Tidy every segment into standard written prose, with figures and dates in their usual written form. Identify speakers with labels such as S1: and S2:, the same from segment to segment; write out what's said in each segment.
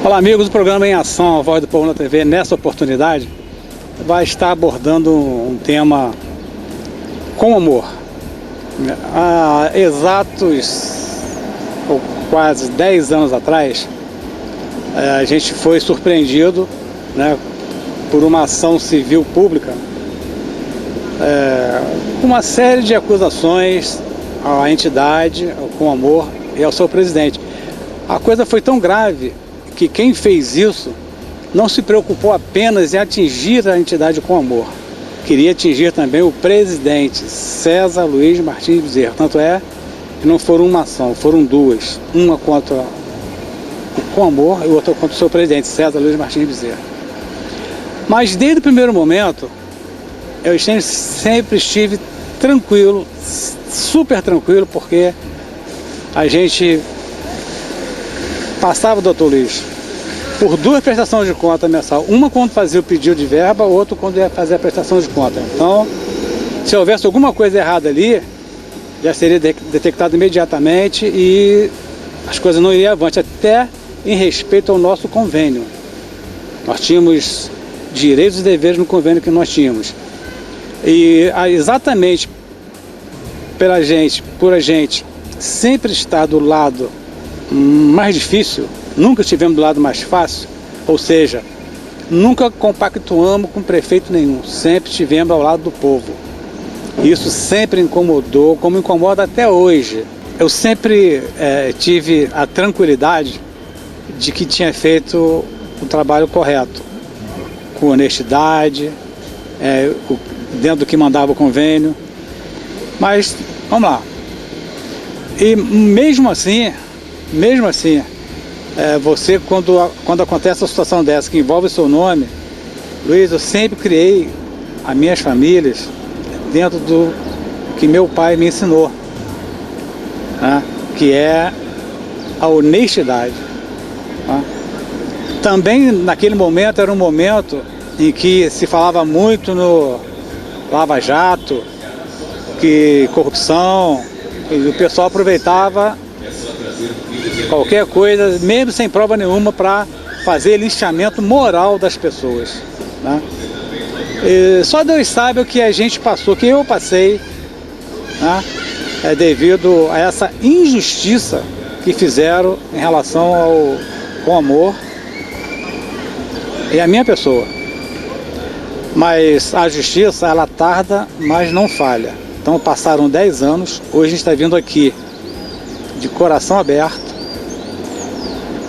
S1: Olá amigos, o programa Em Ação, a Voz do Povo na TV, nessa oportunidade, vai estar abordando um tema com amor. Há exatos, ou quase 10 anos atrás, a gente foi surpreendido, né, por uma ação civil pública, com uma série de acusações à entidade, ao Com Amor e ao seu presidente. A coisa foi tão grave que quem fez isso não se preocupou apenas em atingir a entidade Com Amor. Queria atingir também o presidente, César Luiz Martins Bezerra. Tanto é que não foram uma ação, foram duas. Uma contra o Com Amor e outra contra o seu presidente, César Luiz Martins Bezerra. Mas desde o primeiro momento, eu sempre estive tranquilo, super tranquilo, porque a gente passava, doutor Luiz, por duas prestações de conta mensal. Uma quando fazia o pedido de verba, outra quando ia fazer a prestação de conta. Então, se houvesse alguma coisa errada ali, já seria detectado imediatamente e as coisas não iriam avante, até em respeito ao nosso convênio. Nós tínhamos direitos e deveres no convênio que nós tínhamos. E exatamente por a gente sempre estar do lado mais difícil, nunca estivemos do lado mais fácil, ou seja, nunca compactuamos com prefeito nenhum, sempre estivemos ao lado do povo. Isso sempre incomodou, como incomoda até hoje. Eu sempre tive a tranquilidade de que tinha feito o trabalho correto, com honestidade, dentro do que mandava o convênio. Mas, vamos lá. E mesmo assim, você, quando acontece uma situação dessa que envolve o seu nome, Luiz, eu sempre criei as minhas famílias dentro do que meu pai me ensinou, né? Que é a honestidade. Né? Também naquele momento era um momento em que se falava muito no Lava Jato, que corrupção, e o pessoal aproveitava qualquer coisa, mesmo sem prova nenhuma, para fazer linchamento moral das pessoas, né? E só Deus sabe o que a gente passou, que eu passei, né? Devido a essa injustiça que fizeram em relação ao Com Amor e a minha pessoa. Mas a justiça, ela tarda, mas não falha. Então passaram 10 anos, hoje a gente está vindo aqui de coração aberto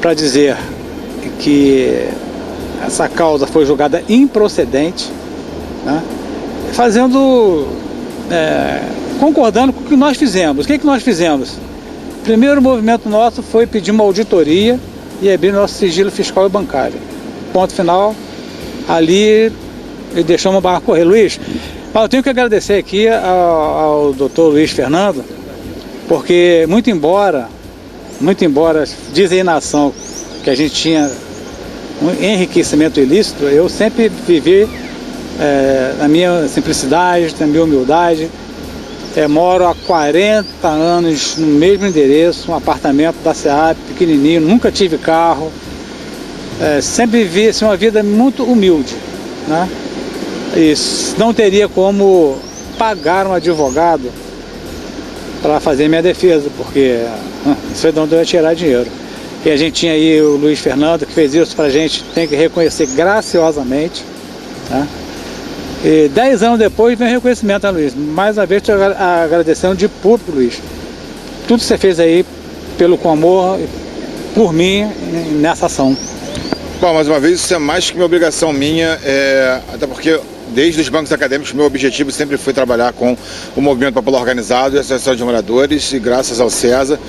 S1: para dizer que essa causa foi julgada improcedente, né? Concordando com o que nós fizemos. O que nós fizemos? O primeiro movimento nosso foi pedir uma auditoria e abrir nosso sigilo fiscal e bancário. Ponto final, ali e deixamos a barra correr. Luiz, eu tenho que agradecer aqui ao doutor Luiz Fernando, porque muito embora dizem aí na ação que a gente tinha um enriquecimento ilícito, eu sempre vivi na minha simplicidade, na minha humildade. Moro há 40 anos no mesmo endereço, um apartamento da SEAP, pequenininho, nunca tive carro, sempre vivi assim, uma vida muito humilde, né? Isso, não teria como pagar um advogado para fazer minha defesa, porque não sei de onde eu ia tirar dinheiro. E a gente tinha aí o Luiz Fernando, que fez isso para a gente, tem que reconhecer graciosamente, né? E 10 anos depois vem o reconhecimento, né, Luiz? Mais uma vez, estou agradecendo de público, Luiz. Tudo que você fez aí pelo Com Amor, por mim, nessa ação.
S2: Bom, mais uma vez, isso é mais que uma obrigação minha, até porque desde os bancos acadêmicos, meu objetivo sempre foi trabalhar com o Movimento Popular Organizado e a Associação de Moradores, e graças ao César,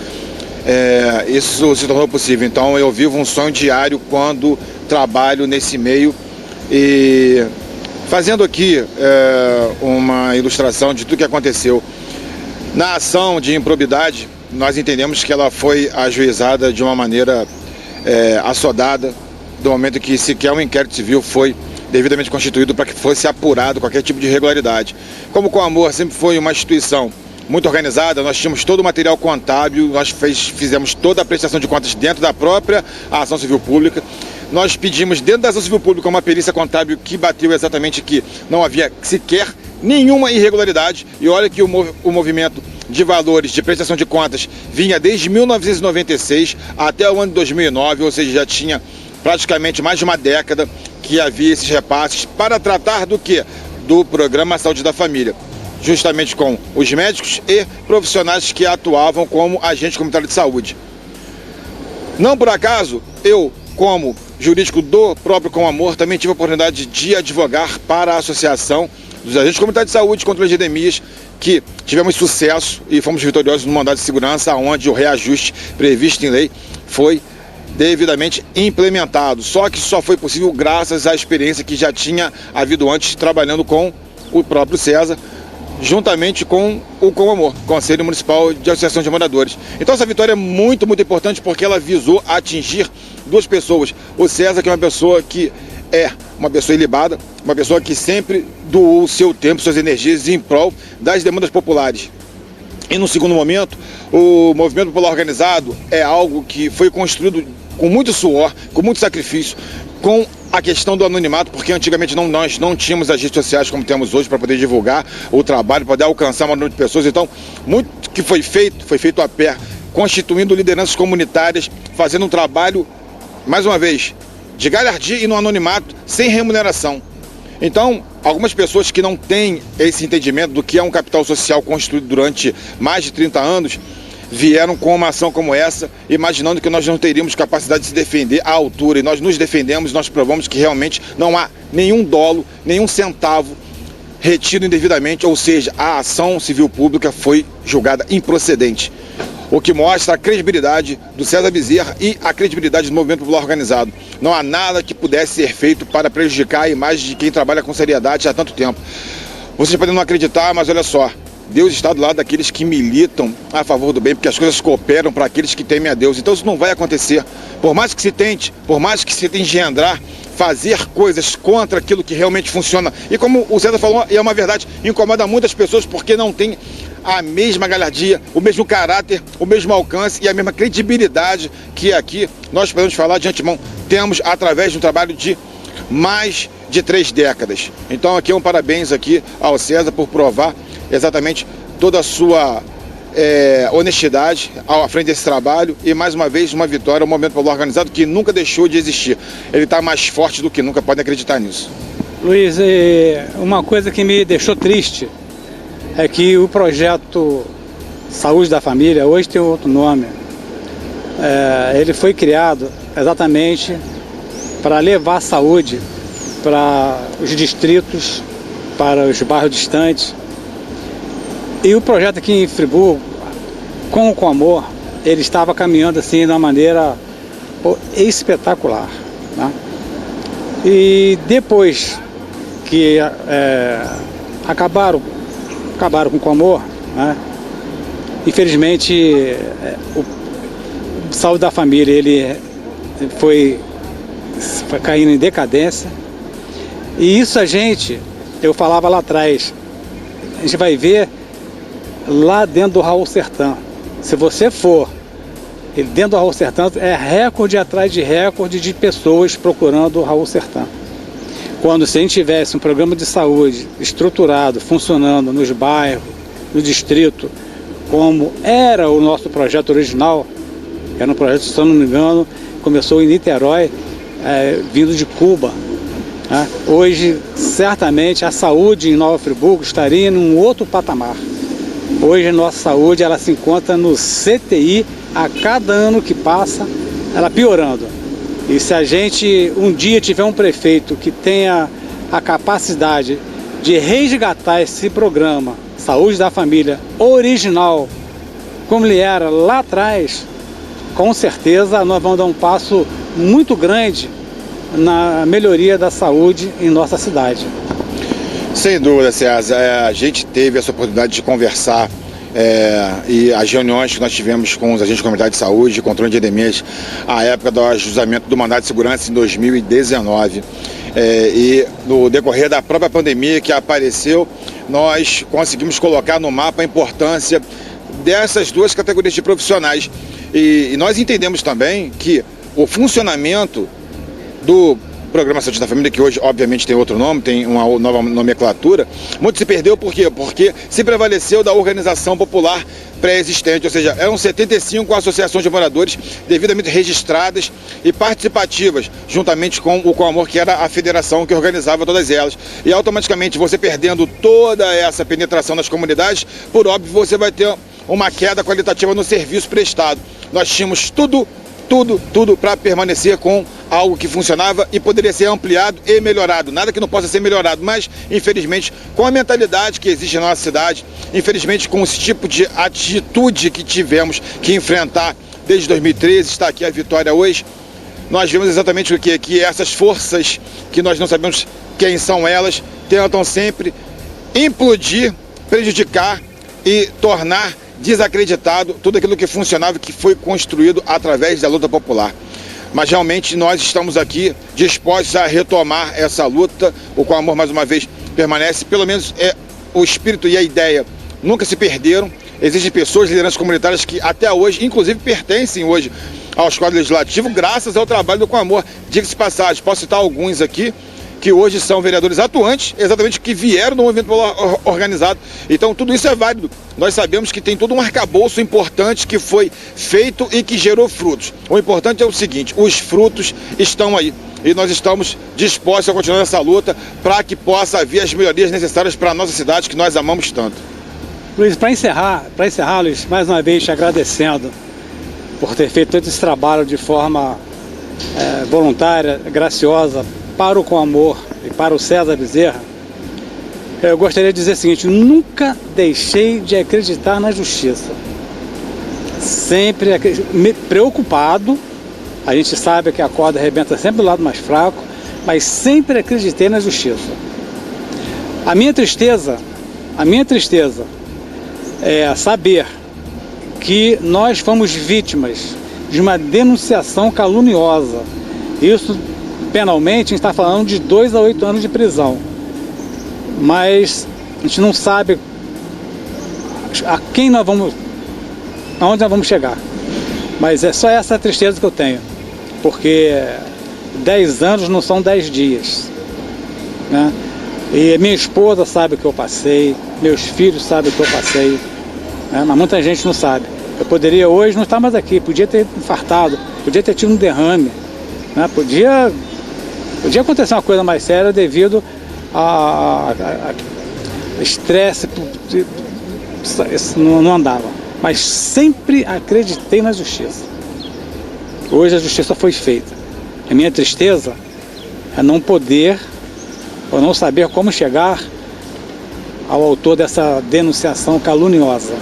S2: isso se tornou possível. Então eu vivo um sonho diário quando trabalho nesse meio, e fazendo aqui uma ilustração de tudo que aconteceu. Na ação de improbidade, nós entendemos que ela foi ajuizada de uma maneira assodada, do momento que sequer um inquérito civil foi devidamente constituído para que fosse apurado qualquer tipo de irregularidade. Como o Com Amor sempre foi uma instituição muito organizada, nós tínhamos todo o material contábil, nós fizemos toda a prestação de contas dentro da própria ação civil pública. Nós pedimos dentro da ação civil pública uma perícia contábil que bateu exatamente que não havia sequer nenhuma irregularidade. E olha que o movimento de valores de prestação de contas vinha desde 1996 até o ano de 2009, ou seja, já tinha praticamente mais de uma década que havia esses repasses para tratar do quê? Do Programa Saúde da Família, justamente com os médicos e profissionais que atuavam como agentes comunitários de saúde. Não por acaso, eu, como jurídico do próprio Com Amor, também tive a oportunidade de advogar para a Associação dos Agentes Comunitários de Saúde contra as Endemias, que tivemos sucesso e fomos vitoriosos no mandado de segurança, onde o reajuste previsto em lei foi devidamente implementado. Só que isso só foi possível graças à experiência que já tinha havido antes trabalhando com o próprio César, juntamente com o Com Amor, Conselho Municipal de Associação de Moradores. Então essa vitória é muito, muito importante porque ela visou atingir duas pessoas. O César, que é uma pessoa ilibada, uma pessoa que sempre doou o seu tempo, suas energias em prol das demandas populares. E no segundo momento, o movimento popular organizado é algo que foi construído com muito suor, com muito sacrifício, com a questão do anonimato, porque antigamente nós não tínhamos as redes sociais como temos hoje para poder divulgar o trabalho, poder alcançar uma número de pessoas. Então, muito que foi feito a pé, constituindo lideranças comunitárias, fazendo um trabalho, mais uma vez, de galhardia e no anonimato, sem remuneração. Então, algumas pessoas que não têm esse entendimento do que é um capital social construído durante mais de 30 anos, vieram com uma ação como essa, imaginando que nós não teríamos capacidade de se defender à altura. E nós nos defendemos, nós provamos que realmente não há nenhum dolo, nenhum centavo retido indevidamente, ou seja, a ação civil pública foi julgada improcedente. O que mostra a credibilidade do César Bezerra e a credibilidade do movimento popular organizado. Não há nada que pudesse ser feito para prejudicar a imagem de quem trabalha com seriedade há tanto tempo. Vocês podem não acreditar, mas olha só, Deus está do lado daqueles que militam a favor do bem, porque as coisas cooperam para aqueles que temem a Deus. Então isso não vai acontecer. Por mais que se tente, por mais que se tente engendrar, fazer coisas contra aquilo que realmente funciona. E como o César falou, e é uma verdade, incomoda muitas pessoas porque não tem a mesma galhardia, o mesmo caráter, o mesmo alcance e a mesma credibilidade que aqui nós podemos falar de antemão. Temos através de um trabalho de mais de 3 décadas. Então aqui um parabéns aqui ao César por provar exatamente toda a sua honestidade à frente desse trabalho e mais uma vez uma vitória ao movimento popular organizado que nunca deixou de existir. Ele está mais forte do que nunca, podem acreditar nisso.
S1: Luiz, uma coisa que me deixou triste é que o projeto Saúde da Família hoje tem outro nome. Ele foi criado exatamente para levar a saúde para os distritos, para os bairros distantes. E o projeto aqui em Friburgo, com o Com Amor, ele estava caminhando assim de uma maneira espetacular, né? E depois que acabaram com o Com Amor, né? Infelizmente o Saúde da Família ele foi caindo em decadência. E isso eu falava lá atrás, a gente vai ver lá dentro do Raul Sertã. Se você for dentro do Raul Sertã, é recorde atrás de recorde de pessoas procurando o Raul Sertã. Quando se a gente tivesse um programa de saúde estruturado, funcionando nos bairros, no distrito, como era o nosso projeto original, era um projeto, se eu não me engano, começou em Niterói, vindo de Cuba, né? Hoje, certamente, a saúde em Nova Friburgo estaria num outro patamar. Hoje a nossa saúde ela se encontra no CTI, a cada ano que passa, ela piorando. E se a gente um dia tiver um prefeito que tenha a capacidade de resgatar esse programa Saúde da Família original, como ele era lá atrás, com certeza nós vamos dar um passo muito grande na melhoria da saúde em nossa cidade.
S2: Sem dúvida, César. A gente teve essa oportunidade de conversar e as reuniões que nós tivemos com os agentes comunitários de saúde, de controle de endemias, à época do ajustamento do mandado de segurança em 2019. E no decorrer da própria pandemia que apareceu nós conseguimos colocar no mapa a importância dessas duas categorias de profissionais. E nós entendemos também que o funcionamento do Programa Saúde da Família, que hoje obviamente tem outro nome, tem uma nova nomenclatura, muito se perdeu por quê? Porque se prevaleceu da organização popular pré-existente, ou seja, eram 75 associações de moradores devidamente registradas e participativas, juntamente com o Coamor, que era a federação que organizava todas elas. E automaticamente você perdendo toda essa penetração nas comunidades, por óbvio você vai ter uma queda qualitativa no serviço prestado. Nós tínhamos tudo para permanecer com algo que funcionava e poderia ser ampliado e melhorado. Nada que não possa ser melhorado, mas infelizmente com a mentalidade que existe na nossa cidade, infelizmente com esse tipo de atitude que tivemos que enfrentar desde 2013, está aqui a vitória hoje, nós vemos exatamente o que? Que essas forças que nós não sabemos quem são elas, tentam sempre implodir, prejudicar e tornar desacreditado tudo aquilo que funcionava e que foi construído através da luta popular. Mas realmente nós estamos aqui dispostos a retomar essa luta. O Coamor, mais uma vez, permanece, pelo menos o espírito e a ideia nunca se perderam. Existem pessoas, lideranças comunitárias que até hoje, inclusive pertencem hoje aos quadros legislativos, graças ao trabalho do Coamor. Diga-se passagem, posso citar alguns aqui, que hoje são vereadores atuantes, exatamente que vieram do movimento organizado. Então tudo isso é válido. Nós sabemos que tem todo um arcabouço importante que foi feito e que gerou frutos. O importante é o seguinte, os frutos estão aí. E nós estamos dispostos a continuar essa luta para que possa haver as melhorias necessárias para a nossa cidade, que nós amamos tanto.
S1: Luiz, para encerrar, Luiz, mais uma vez te agradecendo por ter feito todo esse trabalho de forma voluntária, graciosa, para o Coamor e para o César Bezerra, eu gostaria de dizer o seguinte: nunca deixei de acreditar na justiça. Sempre preocupado, a gente sabe que a corda arrebenta sempre do lado mais fraco, mas sempre acreditei na justiça. A minha tristeza é saber que nós fomos vítimas de uma denunciação caluniosa. Isso, penalmente, a gente está falando de 2 a 8 anos de prisão. Mas a gente não sabe aonde nós vamos chegar. Mas é só essa tristeza que eu tenho. Porque 10 anos não são 10 dias. Né? E minha esposa sabe o que eu passei, meus filhos sabem o que eu passei. Né? Mas muita gente não sabe. Eu poderia hoje não estar mais aqui, podia ter infartado, podia ter tido um derrame. Né? Podia acontecer uma coisa mais séria devido a estresse, não andava. Mas sempre acreditei na justiça. Hoje a justiça foi feita. A minha tristeza é não poder ou não saber como chegar ao autor dessa denunciação caluniosa.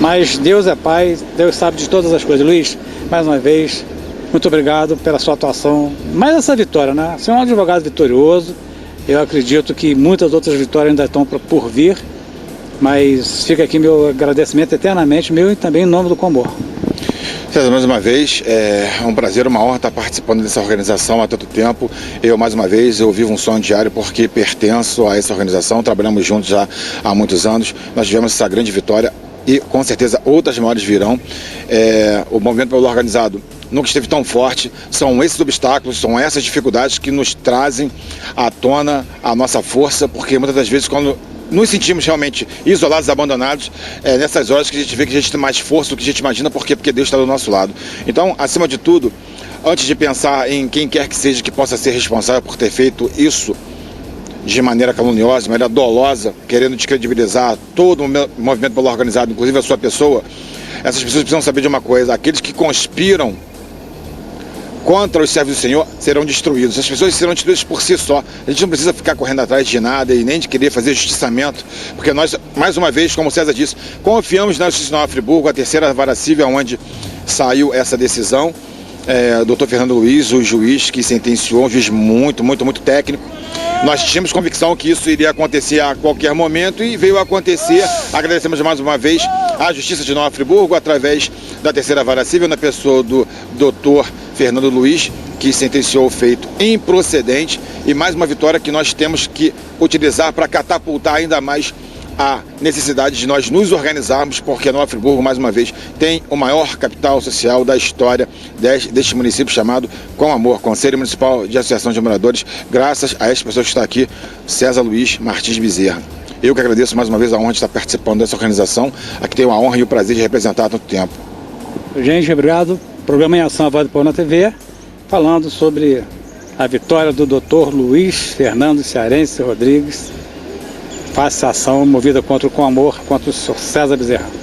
S1: Mas Deus é Pai, Deus sabe de todas as coisas. Luiz, mais uma vez, muito obrigado pela sua atuação. Mais essa vitória, né? Você é um advogado vitorioso. Eu acredito que muitas outras vitórias ainda estão por vir. Mas fica aqui meu agradecimento eternamente, meu e também em nome do Coamor.
S2: César, mais uma vez, é um prazer, uma honra estar participando dessa organização há tanto tempo. Mais uma vez, eu vivo um sonho diário porque pertenço a essa organização, trabalhamos juntos já há muitos anos. Nós tivemos essa grande vitória e com certeza outras maiores virão. O movimento popular organizado nunca esteve tão forte. São esses obstáculos, são essas dificuldades que nos trazem à tona a nossa força, porque muitas das vezes quando nos sentimos realmente isolados, abandonados, nessas horas que a gente vê que a gente tem mais força do que a gente imagina. Por quê? Porque Deus está do nosso lado. Então, acima de tudo, antes de pensar em quem quer que seja que possa ser responsável por ter feito isso de maneira caluniosa, de maneira dolosa, querendo descredibilizar todo o movimento popular organizado, inclusive a sua pessoa, essas pessoas precisam saber de uma coisa: aqueles que conspiram contra os servos do Senhor serão destruídos. As pessoas serão destruídas por si só. A gente não precisa ficar correndo atrás de nada e nem de querer fazer justiçamento, porque nós, mais uma vez, como o César disse, confiamos na Justiça de Nova Friburgo, a terceira vara civil onde saiu essa decisão. Dr. Fernando Luiz, o juiz que sentenciou, um juiz muito técnico. Nós tínhamos convicção que isso iria acontecer a qualquer momento e veio a acontecer. Agradecemos mais uma vez à Justiça de Nova Friburgo, através da Terceira Vara Civil, na pessoa do Dr. Fernando Luiz, que sentenciou o feito improcedente, e mais uma vitória que nós temos que utilizar para catapultar ainda mais a necessidade de nós nos organizarmos, porque Nova Friburgo, mais uma vez, tem o maior capital social da história deste município, chamado Com Amor, Conselho Municipal de Associação de Moradores, graças a essa pessoa que está aqui, César Luiz Martins Bezerra. Eu que agradeço mais uma vez a honra de estar participando dessa organização, a que tenho a honra e o prazer de representar há tanto tempo.
S1: Gente, obrigado. Programa em Ação, a Voz do Povo na TV, falando sobre a vitória do Dr. Luiz Fernando Cearense Rodrigues, face à ação movida contra o Com Amor, contra o Sr. César Bezerra.